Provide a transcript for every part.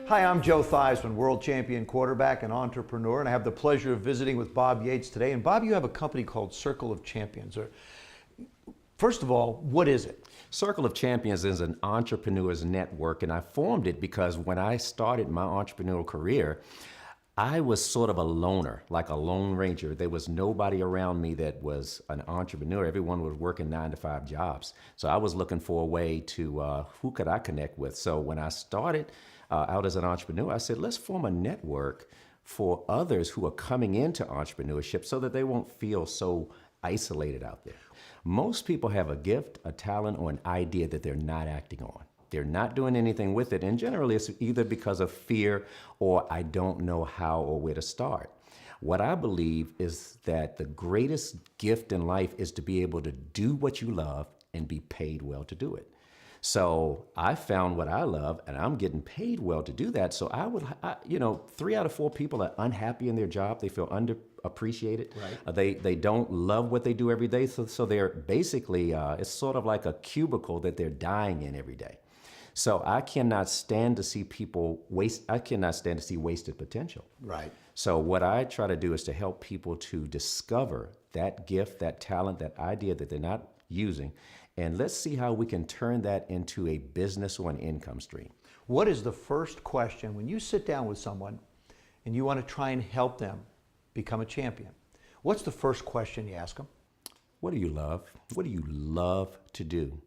Hi, I'm Joe Theismman, world champion quarterback and entrepreneur, and I have the pleasure of visiting with Bob Yates today. And Bob, you have a company called Circle of Champions. First of all, what is it? Circle of Champions is an entrepreneur's network, and I formed it because when I started my entrepreneurial career, I was sort of a loner, like a lone ranger. There was nobody around me that was an entrepreneur. Everyone was working 9-to-5 jobs. So I was looking for a way to, who could I connect with? So when I started out as an entrepreneur, I said, let's form a network for others who are coming into entrepreneurship so that they won't feel so isolated out there. Most people have a gift, a talent, or an idea that they're not acting on. They're not doing anything with it, and generally it's either because of fear or I don't know how or where to start. What I believe is that the greatest gift in life is to be able to do what you love and be paid well to do it. So I found what I love, and I'm getting paid well to do that. So you know, 3 out of 4 people are unhappy in their job. They feel underappreciated. Right. They don't love what they do every day. So they're basically, it's sort of like a cubicle that they're dying in every day. So I cannot stand to see people I cannot stand to see wasted potential. Right. So what I try to do is to help people to discover that gift, that talent, that idea that they're not using, and let's see how we can turn that into a business or an income stream. What is the first question when you sit down with someone and you want to try and help them become a champion? What's the first question you ask them? What do you love? What do you love to do?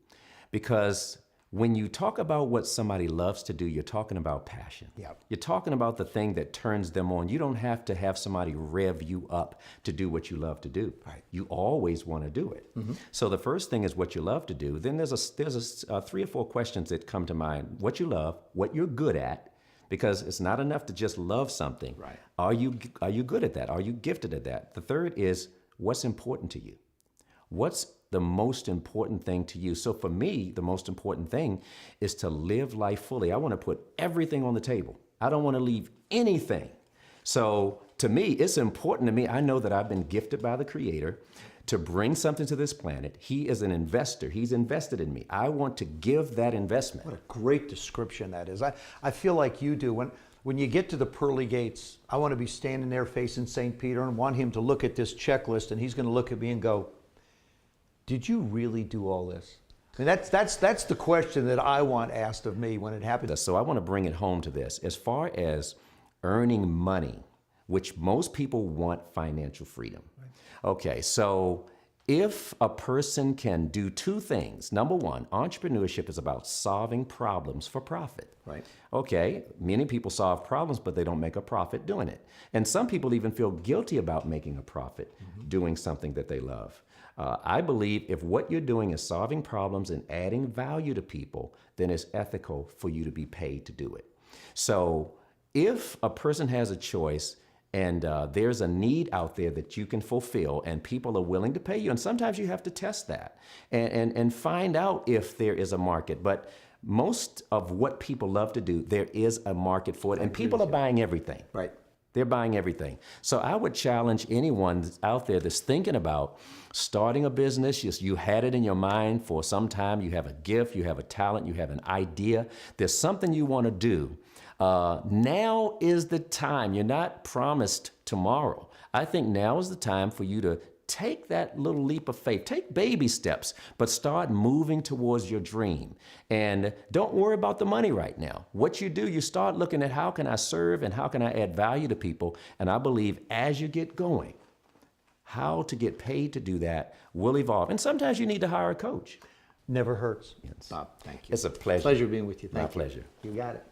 Because when you talk about what somebody loves to do, you're talking about passion. Yep. You're talking about the thing that turns them on. You don't have to have somebody rev you up to do what you love to do. Right. You always want to do it. Mm-hmm. So the first thing is what you love to do. Then there's 3 or 4 questions that come to mind. What you love, what you're good at, because it's not enough to just love something. Right. Are you good at that? Are you gifted at that? The third is what's important to you. What's the most important thing to you? So for me, the most important thing is to live life fully. I want to put everything on the table. I don't want to leave anything. So to me, it's important to me. I know that I've been gifted by the Creator to bring something to this planet. He is an investor. He's invested in me. I want to give that investment. What a great description that is. I feel like you do. When you get to the pearly gates, I want to be standing there facing St. Peter and want him to look at this checklist, and he's going to look at me and go, did you really do all this? I mean, that's the question that I want asked of me when it happens. So I want to bring it home to this. As far as earning money, which most people want financial freedom. Right. Okay, so if a person can do 2 things, number one, entrepreneurship is about solving problems for profit. Right. Okay, many people solve problems, but they don't make a profit doing it. And some people even feel guilty about making a profit doing something that they love. I believe if what you're doing is solving problems and adding value to people, then it's ethical for you to be paid to do it. So if a person has a choice and there's a need out there that you can fulfill and people are willing to pay you, and sometimes you have to test that and find out if there is a market. But most of what people love to do, there is a market for it, and people are buying everything. Right. They're buying everything. So I would challenge anyone out there that's thinking about starting a business. You had it in your mind for some time. You have a gift, you have a talent, you have an idea. There's something you want to do. Now is the time. You're not promised tomorrow. I think now is the time for you to take that little leap of faith. Take baby steps, but start moving towards your dream. And don't worry about the money right now. What you do, you start looking at how can I serve and how can I add value to people. And I believe as you get going, how to get paid to do that will evolve. And sometimes you need to hire a coach. Never hurts. Yes. Bob, thank you. It's a pleasure. Pleasure being with you. Thank My pleasure. You got it.